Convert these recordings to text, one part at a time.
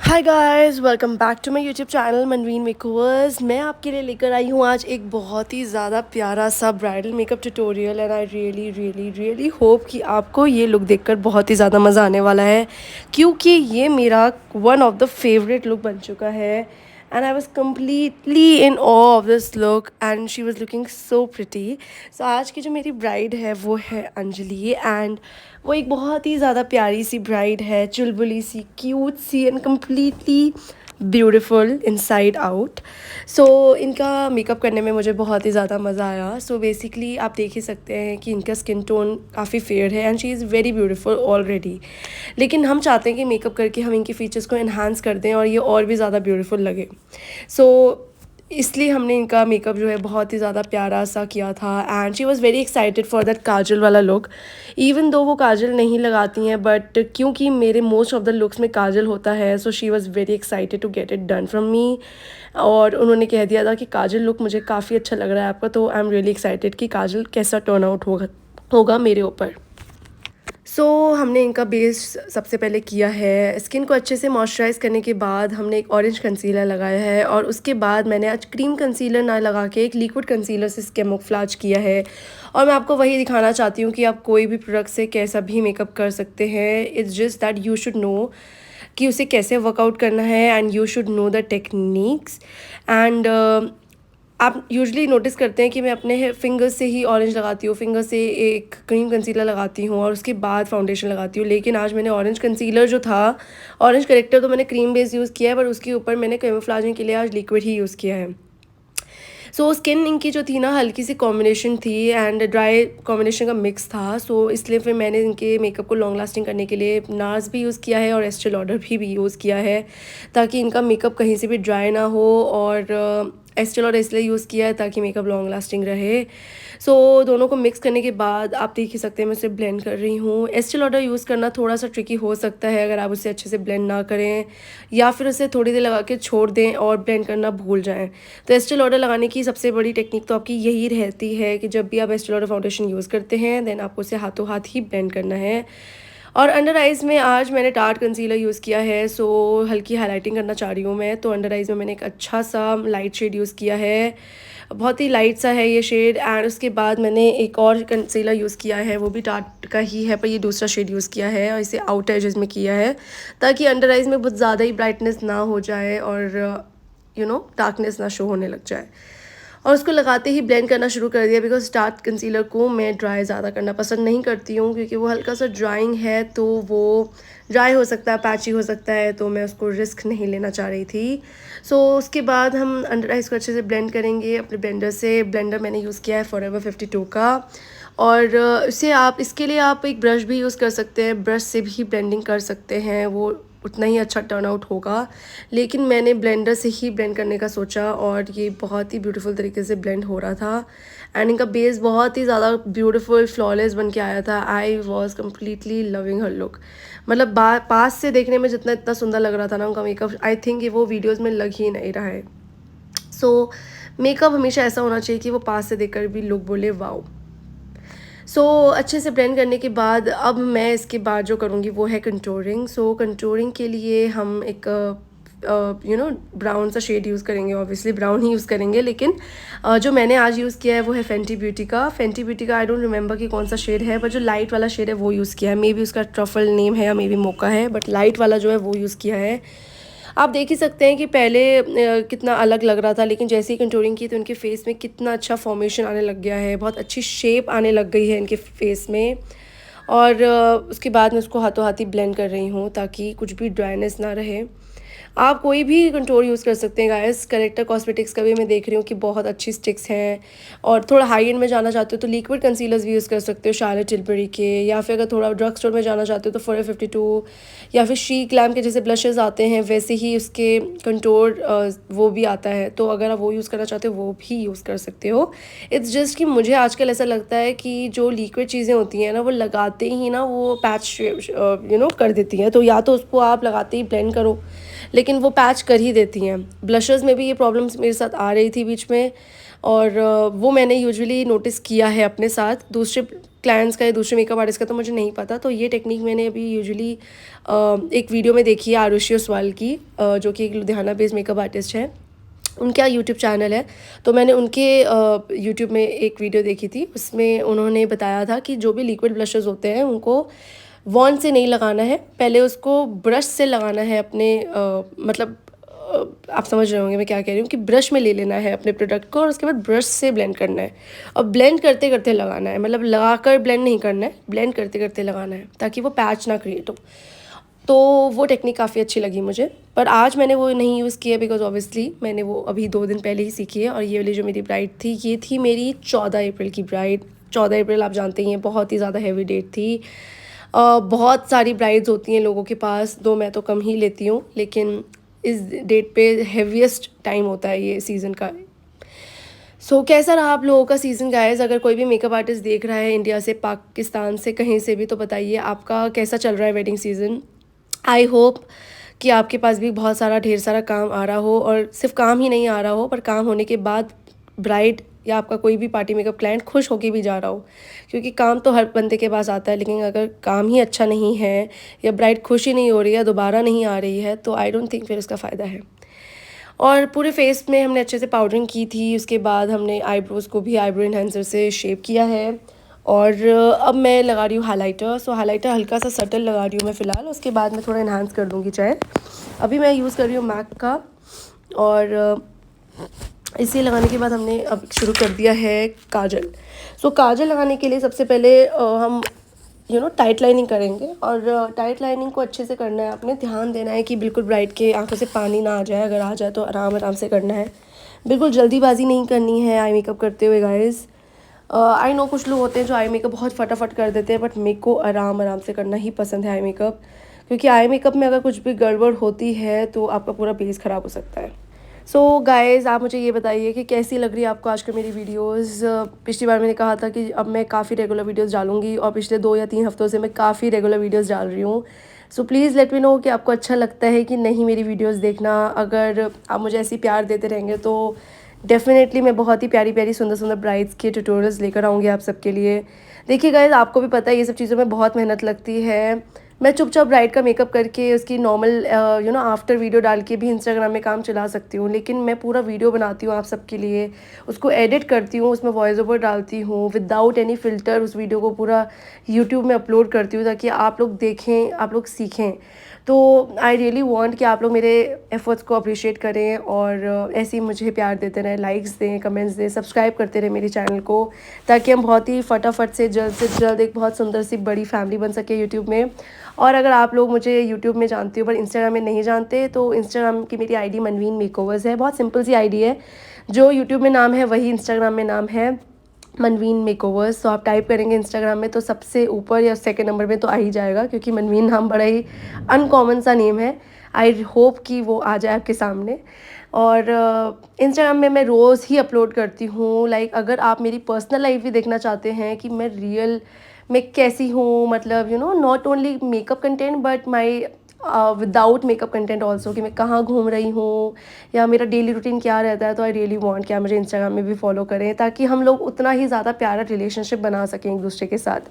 Hi guys, welcome back to my YouTube channel Manveen makeovers. मैं आपके लिए लेकर आई हूँ आज एक बहुत ही ज़्यादा प्यारा सा bridal makeup tutorial and I really really really hope कि आपको ये लुक देखकर बहुत ही ज़्यादा मज़ा आने वाला है, क्योंकि ये मेरा one of the favourite look बन चुका है and I was completely in awe of this look and she was looking so pretty. So आज की जो मेरी ब्राइड है वो है अंजलि एंड वो एक बहुत ही ज़्यादा प्यारी सी ब्राइड है, चुलबुली सी, क्यूट सी and completely beautiful inside out. So इनका मेकअप करने में मुझे बहुत ही ज़्यादा मज़ा आया। सो बेसिकली आप देख ही सकते हैं कि इनका स्किन टोन काफ़ी फेयर है and she is very beautiful already, लेकिन हम चाहते हैं कि मेकअप करके हम इनके फीचर्स को इन्हांस कर दें और ये और भी ज़्यादा ब्यूटीफुल लगे। सो इसलिए हमने इनका मेकअप जो है बहुत ही ज़्यादा प्यारा सा किया था and she was very excited for that kajal वाला लुक। इवन दो वो काजल नहीं लगाती हैं, बट क्योंकि मेरे मोस्ट ऑफ द लुक्स में काजल होता है, so she was very excited to get it done from me. और उन्होंने कह दिया था कि काजल लुक मुझे काफ़ी अच्छा लग रहा है आपका, तो आई एम रियली एक्साइटेड कि काजल कैसा टर्न आउट होगा मेरे ऊपर। हमने इनका बेस सबसे पहले किया है। स्किन को अच्छे से मॉइस्चराइज़ करने के बाद हमने एक ऑरेंज कंसीलर लगाया है और उसके बाद मैंने आज क्रीम कंसीलर ना लगा के एक लिक्विड कंसीलर से कैमोफ्लेज किया है। और मैं आपको वही दिखाना चाहती हूँ कि आप कोई भी प्रोडक्ट से कैसा भी मेकअप कर सकते हैं। It's just that you should know कि उसे कैसे वर्कआउट करना है and you should know the techniques and आप यूजुअली नोटिस करते हैं कि मैं अपने फिंगर से ही ऑरेंज लगाती हूँ, फिंगर से एक क्रीम कंसीलर लगाती हूँ और उसके बाद फाउंडेशन लगाती हूँ। लेकिन आज मैंने ऑरेंज कंसीलर जो था, ऑरेंज करेक्टर तो मैंने क्रीम बेस यूज़ किया है, पर उसके ऊपर मैंने कैमोफ्लेजिंग के लिए आज लिक्विड ही यूज़ किया है। स्किन इनकी जो थी ना, हल्की सी कॉम्बिनेशन थी एंड ड्राई कॉम्बिनेशन का मिक्स था। इसलिए फिर मैंने इनके मेकअप को लॉन्ग लास्टिंग करने के लिए नार्स भी यूज़ किया है और एस्टे लॉडर भी यूज़ किया है, ताकि इनका मेकअप कहीं से भी ड्राई ना हो। और एस्टे लॉडर इसलिए यूज़ किया है ताकि मेकअप लॉन्ग लास्टिंग रहे। दोनों को मिक्स करने के बाद आप देख ही सकते हैं मैं उसे ब्लेंड कर रही हूँ। एस्टे लॉडर यूज़ करना थोड़ा सा ट्रिकी हो सकता है अगर आप उसे अच्छे से ब्लेंड ना करें या फिर उसे थोड़ी देर लगा के छोड़ दें और ब्लेंड करना भूल जाएं। तो एस्टे लॉडर लगाने की सबसे बड़ी टेक्निक तो आपकी यही रहती है कि जब भी आप एस्टे लॉडर फाउंडेशन यूज़ करते हैं देन आपको उसे हाथों हाथ ही ब्लेंड करना है। और अंडर आइज़ में आज मैंने टार्ट कंसीलर यूज़ किया है, हल्की हाईलाइटिंग करना चाह रही हूँ मैं। तो अंडर आइज़ में मैंने एक अच्छा सा लाइट शेड यूज़ किया है, बहुत ही लाइट सा है ये शेड। एंड उसके बाद मैंने एक और कंसीलर यूज़ किया है, वो भी टार्ट का ही है पर ये दूसरा शेड यूज़ किया है और इसे आउटर एजेस में किया है ताकि अंडर आइज़ में बहुत ज़्यादा ही ब्राइटनेस ना हो जाए और डार्कनेस ना शो होने लग जाए। और उसको लगाते ही ब्लेंड करना शुरू कर दिया, बिकॉज स्टार्ट कंसीलर को मैं ड्राई ज़्यादा करना पसंद नहीं करती हूँ, क्योंकि वो हल्का सा ड्राइंग है तो वो ड्राई हो सकता है, पैची हो सकता है, तो मैं उसको रिस्क नहीं लेना चाह रही थी। उसके बाद हम अंडर आइज़ को अच्छे से ब्लेंड करेंगे अपने ब्लेंडर से। ब्लेंडर मैंने यूज़ किया है फॉरएवर 52 का। और इसके लिए आप एक ब्रश भी यूज़ कर सकते हैं, ब्रश से भी ब्लेंडिंग कर सकते हैं, वो उतना ही अच्छा टर्न आउट होगा। लेकिन मैंने ब्लेंडर से ही ब्लेंड करने का सोचा और ये बहुत ही ब्यूटीफुल तरीके से ब्लेंड हो रहा था एंड इनका बेस बहुत ही ज़्यादा ब्यूटीफुल फ्लॉलेस बन के आया था। आई was completely loving her look. मतलब पास से देखने में जितना इतना सुंदर लग रहा था ना उनका मेकअप, आई थिंक ये वो वीडियोज़ में लग ही नहीं रहा है। मेकअप हमेशा ऐसा होना चाहिए कि वो पास से देखकर भी लुक बोले वाओ। अच्छे से ब्लेंड करने के बाद अब मैं इसके बाद जो करूँगी वो है कंटूरिंग। कंटूरिंग के लिए हम एक ब्राउन सा शेड यूज़ करेंगे, ऑब्वियसली ब्राउन ही यूज़ करेंगे, लेकिन जो मैंने आज यूज़ किया है वो है फेंटी ब्यूटी का। आई डोंट रिमेंबर कि कौन सा शेड है, बट जो लाइट वाला शेड है वो यूज़ किया है। मे बी उसका ट्रफल नेम है या मे बी मोका है, बट लाइट वाला जो है वो यूज़ किया है। आप देख ही सकते हैं कि पहले कितना अलग लग रहा था, लेकिन जैसे ही कंटूरिंग की तो उनके फेस में कितना अच्छा फॉर्मेशन आने लग गया है, बहुत अच्छी शेप आने लग गई है इनके फेस में। और उसके बाद मैं उसको हाथों हाथ ही ब्लेंड कर रही हूँ ताकि कुछ भी ड्राइनेस ना रहे। आप कोई भी कंटूर यूज़ कर सकते हैं गाइस। करेक्टर कॉस्मेटिक्स का भी मैं देख रही हूँ कि बहुत अच्छी स्टिक्स हैं, और थोड़ा हाई एंड में जाना चाहते हो तो लिक्विड कंसीलर्स भी यूज़ कर सकते हो शार्लोट्टिलबरी के, या फिर अगर थोड़ा ड्रग स्टोर में जाना चाहते हो तो फॉरएवर 52 या फिर शी ग्लैम के जैसे ब्लशेस आते हैं वैसे ही उसके कंटूर वो भी आता है, तो अगर आप वो यूज़ करना चाहते हो वो भी यूज़ कर सकते हो। इट्स जस्ट कि मुझे आजकल ऐसा लगता है कि जो लिक्विड चीज़ें होती हैं ना वो लगाते ही ना वो पैच कर देती हैं, तो या तो उसको आप लगाते ही ब्लेंड करो, लेकिन वो पैच कर ही देती हैं। ब्लशर्स में भी ये प्रॉब्लम्स मेरे साथ आ रही थी बीच में, और वो मैंने यूजुअली नोटिस किया है अपने साथ। दूसरे क्लाइंट्स का या दूसरे मेकअप आर्टिस्ट का तो मुझे नहीं पता। तो ये टेक्निक मैंने अभी यूजुअली एक वीडियो में देखी है आरुषि ओसवाल की, जो कि एक लुधियाना बेस्ड मेकअप आर्टिस्ट है। उनका यूट्यूब चैनल है, तो मैंने उनके यूट्यूब में एक वीडियो देखी थी। उसमें उन्होंने बताया था कि जो भी लिक्विड ब्लशेस होते हैं उनको वॉन्ड से नहीं लगाना है, पहले उसको ब्रश से लगाना है अपने मतलब आप समझ रहे होंगे मैं क्या कह रही हूँ, कि ब्रश में ले लेना है अपने प्रोडक्ट को और उसके बाद ब्रश से ब्लेंड करना है। और ब्लेंड करते करते लगाना है, मतलब लगाकर ब्लेंड नहीं करना है, ब्लेंड करते करते लगाना है ताकि वो पैच ना क्रिएट हो। तो वो टेक्निक काफ़ी अच्छी लगी मुझे, पर आज मैंने वो नहीं यूज़ किया बिकॉज ऑब्वियसली मैंने वो अभी 2 दिन पहले ही सीखी है। और ये वाली जो मेरी ब्राइड थी, ये थी मेरी 14 अप्रैल की ब्राइड। 14 अप्रैल आप जानते ही हैं बहुत ही ज़्यादा हैवी डेट थी। बहुत सारी ब्राइड्स होती हैं लोगों के पास, दो मैं तो कम ही लेती हूँ, लेकिन इस डेट पे हैवीएस्ट टाइम होता है ये सीज़न का। सो कैसा रहा आप लोगों का सीज़न गाइस? अगर कोई भी मेकअप आर्टिस्ट देख रहा है इंडिया से, पाकिस्तान से, कहीं से भी, तो बताइए आपका कैसा चल रहा है वेडिंग सीज़न। आई होप कि आपके पास भी बहुत सारा ढेर सारा काम आ रहा हो, और सिर्फ काम ही नहीं आ रहा हो पर काम होने के बाद ब्राइड या आपका कोई भी पार्टी मेकअप क्लाइंट खुश होके भी जा रहा हो। क्योंकि काम तो हर बंदे के पास आता है, लेकिन अगर काम ही अच्छा नहीं है या ब्राइड खुश ही नहीं हो रही है, दोबारा नहीं आ रही है, तो आई डोंट थिंक फिर उसका फ़ायदा है। और पूरे फेस में हमने अच्छे से पाउडरिंग की थी, उसके बाद हमने आईब्रोज़ को भी आईब्रो इन्हेंसर से शेप किया है। और अब मैं लगा रही हूँ हाइलाइटर। सो हाइलाइटर हल्का सा सटल लगा रही हूँ मैं फ़िलहाल, उसके बाद मैं थोड़ा इन्हांस कर दूँगी शायद। अभी मैं यूज़ कर रही हूँ मैक का, और इसे लगाने के बाद हमने अब शुरू कर दिया है काजल। सो काजल लगाने के लिए सबसे पहले हम टाइट लाइनिंग करेंगे, और टाइट लाइनिंग को अच्छे से करना है, आपने ध्यान देना है कि बिल्कुल ब्राइड के आंखों से पानी ना आ जाए। अगर आ जाए तो आराम आराम से करना है, बिल्कुल जल्दीबाजी नहीं करनी है आई मेकअप करते हुए गाइस। आई नो कुछ लोग होते हैं जो आई मेकअप बहुत फटाफट कर देते हैं, बट मेरे को आराम आराम से करना ही पसंद है आई मेकअप। क्योंकि आई मेकअप में अगर कुछ भी गड़बड़ होती है तो आपका पूरा बेस ख़राब हो सकता है। सो गाइज़, आप मुझे ये बताइए कि कैसी लग रही है आपको आजकल मेरी वीडियोस। पिछली बार मैंने कहा था कि अब मैं काफ़ी रेगुलर वीडियोस डालूंगी, और पिछले 2 या 3 हफ्तों से मैं काफ़ी रेगुलर वीडियोस डाल रही हूँ। So please let me know कि आपको अच्छा लगता है कि नहीं मेरी वीडियोस देखना। अगर आप मुझे ऐसी प्यार देते रहेंगे तो डेफ़िनेटली मैं बहुत ही प्यारी प्यारी सुंदर सुंदर ब्राइड्स के ट्यूटोरियल्स लेकर आऊँगी आप सबके लिए। देखिए गाइज़, आपको भी पता है ये सब चीज़ों में बहुत मेहनत लगती है। मैं चुपचाप ब्राइड का मेकअप करके उसकी नॉर्मल आफ्टर वीडियो डाल के भी इंस्टाग्राम में काम चला सकती हूँ, लेकिन मैं पूरा वीडियो बनाती हूँ आप सबके लिए, उसको एडिट करती हूँ, उसमें वॉइस ओवर डालती हूँ विदाउट एनी फ़िल्टर, उस वीडियो को पूरा यूट्यूब में अपलोड करती हूँ ताकि आप लोग देखें, आप लोग सीखें। तो आई रियली वांट कि आप लोग मेरे एफ़र्ट्स को अप्रिशिएट करें, और ऐसे ही मुझे प्यार देते रहें, लाइक्स दें, कमेंट्स दें, सब्सक्राइब करते रहें मेरे चैनल को, ताकि हम बहुत ही फटाफट से जल्द एक बहुत सुंदर सी बड़ी फैमिली बन सके यूट्यूब में। और अगर आप लोग मुझे यूट्यूब में जानते हो पर इंस्टाग्राम में नहीं जानते, तो इंस्टाग्राम की मेरी आईडी मनवीन मेकओवर्स है। बहुत सिंपल सी आईडी है, जो यूट्यूब में नाम है वही इंस्टाग्राम में नाम है, मनवीन मेकओवर्स। तो आप टाइप करेंगे इंस्टाग्राम में तो सबसे ऊपर या सेकंड नंबर में तो आ ही जाएगा, क्योंकि मनवीन नाम बड़ा ही अनकॉमन सा नेम है। आई होप कि वो आ जाए आपके सामने। और इंस्टाग्राम में मैं रोज़ ही अपलोड करती हूँ। लाइक अगर आप मेरी पर्सनल लाइफ भी देखना चाहते हैं कि मैं रियल मैं कैसी हूँ, मतलब not only makeup content but my without makeup content also, कि मैं कहाँ घूम रही हूँ या मेरा डेली रूटीन क्या रहता है, तो आई रियली वांट कि आप मुझे इंस्टाग्राम में भी फॉलो करें, ताकि हम लोग उतना ही ज़्यादा प्यारा रिलेशनशिप बना सकें एक दूसरे के साथ।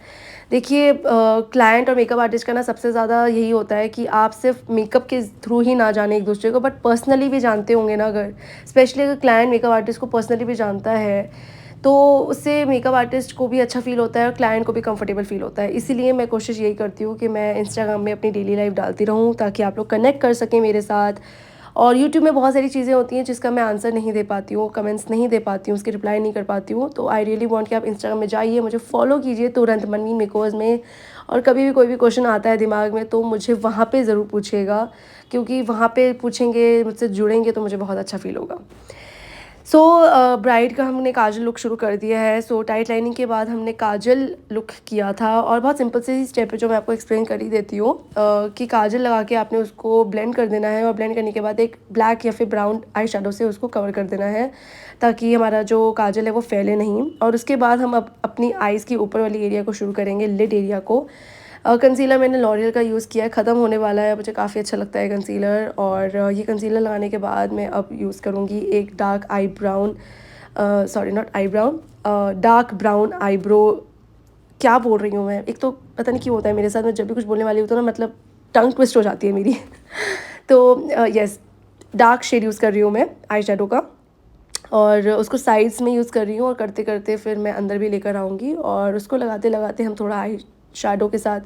देखिए, क्लाइंट और मेकअप आर्टिस्ट का ना सबसे ज़्यादा यही होता है कि आप सिर्फ मेकअप के थ्रू ही ना जाने एक दूसरे को, बट पर्सनली भी जानते होंगे ना। अगर स्पेशली अगर क्लाइंट मेकअप आर्टिस्ट को पर्सनली भी जानता है तो उससे मेकअप आर्टिस्ट को भी अच्छा फ़ील होता है और क्लाइंट को भी कंफर्टेबल फ़ील होता है। इसीलिए मैं कोशिश यही करती हूँ कि मैं इंस्टाग्राम में अपनी डेली लाइफ डालती रहूँ, ताकि आप लोग कनेक्ट कर सकें मेरे साथ। और यूट्यूब में बहुत सारी चीज़ें होती हैं जिसका मैं आंसर नहीं दे पाती हूँ, कमेंट्स नहीं दे पाती हूँ, उसकी रिप्लाई नहीं कर पाती हूँ। तो आई रियली वांट कि आप इंस्टाग्राम में जाइए, मुझे फॉलो कीजिए तुरंत मनवीन मेकओवर्स में। और कभी भी कोई भी क्वेश्चन आता है दिमाग में तो मुझे वहाँ पे ज़रूर पूछिएगा, क्योंकि वहाँ पे पूछेंगे, मुझसे जुड़ेंगे तो मुझे बहुत अच्छा फ़ील होगा। सो ब्राइड का हमने काजल लुक शुरू कर दिया है। सो टाइट लाइनिंग के बाद हमने काजल लुक किया था, और बहुत सिंपल सी स्टेप है जो मैं आपको एक्सप्लेन कर ही देती हूँ, कि काजल लगा के आपने उसको ब्लेंड कर देना है, और ब्लेंड करने के बाद एक ब्लैक या फिर ब्राउन आई शेडो से उसको कवर कर देना है, ताकि हमारा जो काजल है वो फैले नहीं। और उसके बाद हम अब अपनी आइज़ की ऊपर वाली एरिया को शुरू करेंगे, लिड एरिया को। कंसीलर मैंने लॉरियल का यूज़ किया है, ख़त्म होने वाला है, मुझे काफ़ी अच्छा लगता है कंसीलर। और ये कंसीलर लगाने के बाद मैं अब यूज़ करूँगी एक dark I brown, sorry not I brown, dark brown eyebrow क्या बोल रही हूँ मैं, एक तो पता नहीं क्यों होता है मेरे साथ, मैं जब भी कुछ बोलने वाली हूँ तो ना मतलब टंग ट्विस्ट हो जाती है मेरी। तो यस, डार्क शेड यूज़ कर रही हूँ मैं आई शेडो का, और उसको साइड्स में यूज़ कर रही हूँ, और करते करते फिर मैं अंदर भी लेकर आऊँगी, और उसको लगाते लगाते हम थोड़ा आई शेडो के साथ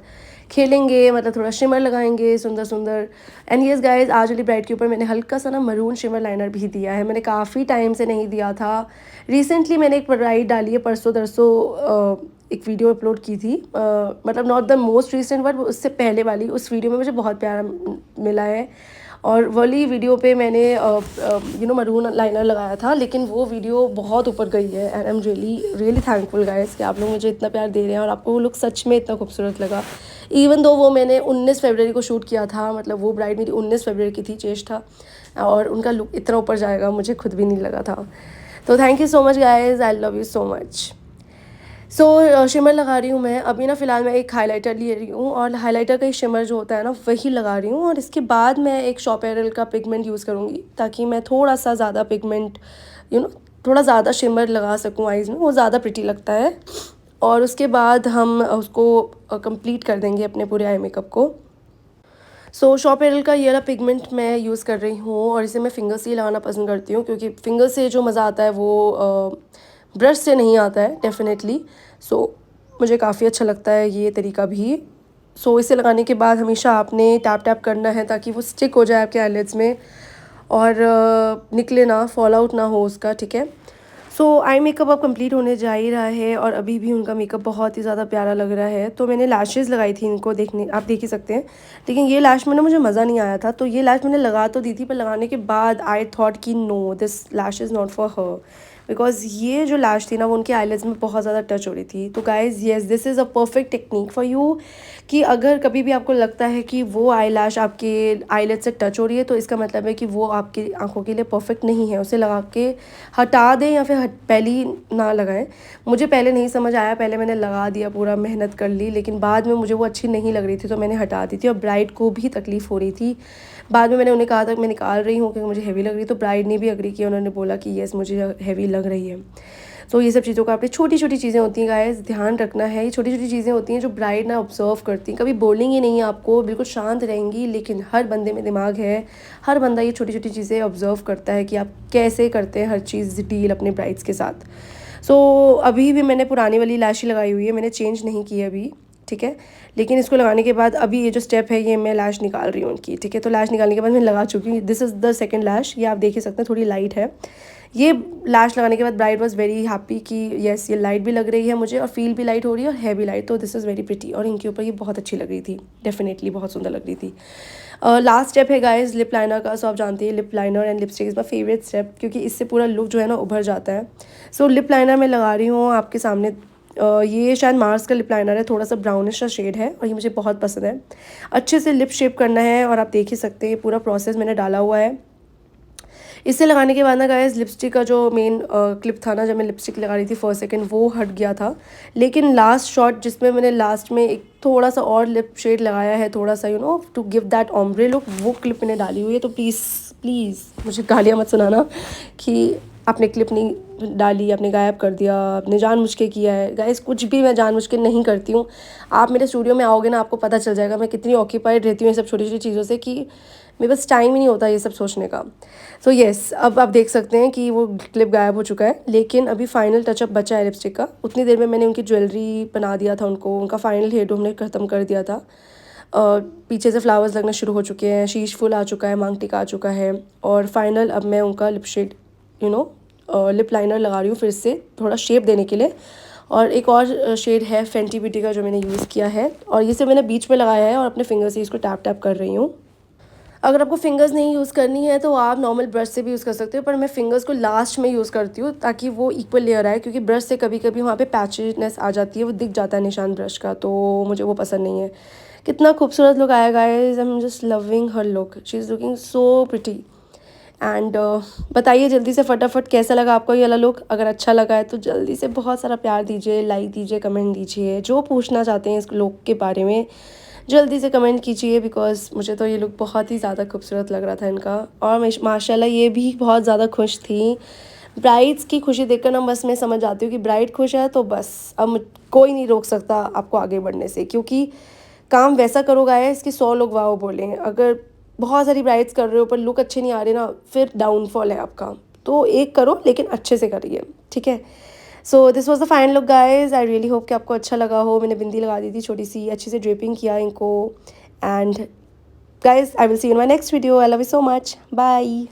खेलेंगे, मतलब थोड़ा शिमर लगाएंगे सुंदर सुंदर। एंड येस गाइज, आज वाली ब्राइड के ऊपर मैंने हल्का सा ना मरून शिमर लाइनर भी दिया है, मैंने काफ़ी टाइम से नहीं दिया था। रिसेंटली मैंने एक ब्राइड डाली है, परसों तरसों एक वीडियो अपलोड की थी, मतलब not the most recent but उससे पहले वाली, उस वीडियो में मुझे बहुत प्यारा मिला है, और वाली वीडियो पे मैंने मरून लाइनर लगाया था, लेकिन वो वीडियो बहुत ऊपर गई है, and I am really really thankful guys कि आप लोग मुझे इतना प्यार दे रहे हैं और आपको वो लुक सच में इतना खूबसूरत लगा। इवन दो वो मैंने 19 फरवरी को शूट किया था, मतलब वो ब्राइड मेरी 19 फरवरी की थी, चेस्ट था, और उनका लुक इतना ऊपर जाएगा मुझे खुद भी नहीं लगा था। तो thank you so much guys, I love you so much. So shimmer लगा रही हूँ मैं अभी ना, फ़िलहाल मैं एक हाइलाइटर ले रही हूँ, और हाइलाइटर का ही शिमर जो होता है ना वही लगा रही हूँ, और इसके बाद मैं एक शॉपेरल का पिगमेंट यूज़ करूँगी, ताकि मैं थोड़ा सा ज़्यादा पिगमेंट थोड़ा ज़्यादा शिमर लगा सकूँ आइज़ में, वो ज़्यादा प्रिटी लगता है। और उसके बाद हम उसको कंप्लीट कर देंगे अपने पूरे आई मेकअप को। सो शॉपेरल का ये वाला पिगमेंट मैं यूज़ कर रही हूँ, और इसे मैं फिंगर से ही लगाना पसंद करती हूँ, क्योंकि फिंगर से जो मज़ा आता है वो ब्रश से नहीं आता है डेफिनेटली। सो मुझे काफ़ी अच्छा लगता है ये तरीका भी। सो इसे लगाने के बाद हमेशा आपने टैप टैप करना है, ताकि वो स्टिक हो जाए आपके आईलिड्स में, और निकले ना, फॉल आउट ना हो उसका, ठीक है। सो आई मेकअप अब कंप्लीट होने जा ही रहा है, और अभी भी उनका मेकअप बहुत ही ज़्यादा प्यारा लग रहा है। तो मैंने लैशेज़ लगाई थी, इनको देखने आप देख ही सकते हैं, लेकिन ये लैश में ना मुझे मज़ा नहीं आया था, तो ये लैश मैंने लगा तो दी थी, पर लगाने के बाद आई थॉट कि no, this lash is not for her, because ये जो लैश थी ना वो उनके आईलिड्स में बहुत ज़्यादा टच हो रही थी। तो guys yes, this is a perfect technique for you, कि अगर कभी भी आपको लगता है कि वो आई लैश आपके आईलिड से टच हो रही है, तो इसका मतलब है कि वो आपकी आंखों के लिए परफेक्ट नहीं है, उसे लगा के हटा दें, या फिर पहले ही ना लगाएं। मुझे पहले नहीं समझ आया, पहले मैंने लगा दिया, पूरा मेहनत कर ली, लेकिन बाद में मुझे वो अच्छी नहीं लग रही थी, तो मैंने हटा दी थी, और ब्राइड को भी तकलीफ़ हो रही थी। बाद में मैंने उन्हें कहा था कि मैं निकाल रही हूँ क्योंकि मुझे हैवी लग रही है, तो ब्राइड ने भी एग्री किया, उन्होंने बोला कि येस मुझे हैवी लग रही है। तो ये सब चीज़ों का आपने छोटी छोटी चीज़ें होती हैं गाइस, ध्यान रखना है। ये छोटी छोटी चीज़ें होती हैं जो ब्राइड ना ऑब्जर्व करती हैं, कभी बोलेंगी नहीं आपको, बिल्कुल शांत रहेंगी, लेकिन हर बंदे में दिमाग है, हर बंदा ये छोटी छोटी चीज़ें ऑब्जर्व करता है कि आप कैसे करते हैं हर चीज़ डील अपने ब्राइड्स के साथ। सो अभी भी मैंने पुरानी वाली लैश ही लगाई हुई है, मैंने चेंज नहीं की अभी, ठीक है। लेकिन इसको लगाने के बाद अभी ये जो स्टेप है, ये मैं लैश निकाल रही हूँ उनकी, ठीक है। तो लैश निकालने के बाद मैं लगा चुकी हूँ, दिस इज़ द सेकंड लैश, ये आप देख ही सकते हैं थोड़ी लाइट है। ये लैश लगाने के बाद ब्राइड वाज वेरी हैप्पी कि येस ये लाइट भी लग रही है मुझे, और फील भी लाइट हो रही है, और है भी लाइट, तो दिस इज़ वेरी प्रिटी, और इनके ऊपर ये बहुत अच्छी लग रही थी, डेफिनेटली बहुत सुंदर लग रही थी। लास्ट स्टेप है गाइस लिप लाइनर का। सो आप जानते हैं lip liner and lipstick is my favourite step, क्योंकि इससे पूरा लुक जो है ना उभर जाता है। सो लिप लाइनर मैं लगा रही हूँ आपके सामने, ये शायद मार्स का लिप लाइनर है, थोड़ा सा ब्राउनिश सा शेड है, और ये मुझे बहुत पसंद है। अच्छे से लिप शेप करना है, और आप देख ही सकते हैं पूरा प्रोसेस मैंने डाला हुआ है। इसे लगाने के बाद ना गाइस लिपस्टिक का जो मेन क्लिप था ना, जब मैं लिपस्टिक लगा रही थी फर्स्ट सेकंड, वो हट गया था, लेकिन लास्ट शॉट जिसमें मैंने लास्ट में एक थोड़ा सा और लिप शेड लगाया है, थोड़ा सा to give that ombre look, वो क्लिप मैंने डाली हुई है। तो प्लीज़ प्लीज़ मुझे गालियाँ मत सुनाना कि आपने क्लिप नहीं डाली, आपने गायब कर दिया, आपने जानबूझ के किया है। गाइस कुछ भी मैं जानबूझ के नहीं करती हूँ। आप मेरे स्टूडियो में आओगे ना, आपको पता चल जाएगा मैं कितनी ऑक्यूपाइड रहती हूँ ये सब छोटी छोटी चीज़ों से, कि मेरे पास टाइम ही नहीं होता ये सब सोचने का। सो येस, अब आप देख सकते हैं कि वो क्लिप गायब हो चुका है, लेकिन अभी फाइनल टचअप बचा है लिपस्टिक का। उतनी देर में मैंने उनकी ज्वेलरी बना दिया था उनको, उनका फाइनल हेयर हमने ख़त्म कर दिया था। पीछे से फ्लावर्स लगना शुरू हो चुके हैं, शीश फुल आ चुका है, मांग टिका आ चुका है, और फाइनल अब मैं उनका लिप शेड लिप लाइनर लगा रही हूँ फिर से थोड़ा शेप देने के लिए। और एक और शेड है फेंटी ब्यूटी का जो मैंने यूज़ किया है, और ये से मैंने बीच में लगाया है, और अपने फिंगर से इसको टैप टैप कर रही हूँ। अगर आपको फिंगर्स नहीं यूज़ करनी है तो आप नॉर्मल ब्रश से भी यूज़ कर सकते हो, पर मैं फिंगर्स को लास्ट में यूज़ करती हूँ ताकि वो इक्वल लेयर आए, क्योंकि ब्रश से कभी कभी वहाँ पे पैचीनेस आ जाती है, वो दिख जाता है निशान ब्रश का, तो मुझे वो पसंद नहीं है। कितना खूबसूरत लुक आया guys, I am just loving her look, she is looking so pretty. And बताइए जल्दी से फटाफट कैसा लगा आपको ये वाला लुक। अगर अच्छा लगा है तो जल्दी से बहुत सारा प्यार दीजिए, लाइक दीजिए, कमेंट दीजिए, जो पूछना चाहते हैं इस लुक के बारे में जल्दी से कमेंट कीजिए, बिकॉज मुझे तो ये लुक बहुत ही ज़्यादा खूबसूरत लग रहा था इनका। और माशाल्लाह ये भी बहुत ज़्यादा खुश थी, ब्राइड्स की खुशी देखकर ना बस मैं समझ जाती हूँ कि ब्राइड खुश है तो बस अब कोई नहीं रोक सकता आपको आगे बढ़ने से, क्योंकि काम वैसा करो गाइस कि 100 लोग वाह बोलें। अगर बहुत सारी ब्राइड्स कर रहे हो पर लुक अच्छे नहीं आ रहे ना, फिर डाउनफॉल है आपका। तो एक करो लेकिन अच्छे से करिए, ठीक है। So this was the final look guys. I really hope कि आपको अच्छा लगा हो। मैंने बिंदी लगा दी थी छोटी सी, अच्छे से ड्रेपिंग किया इनको। And guys I will see you in my next video. I love you so much, bye.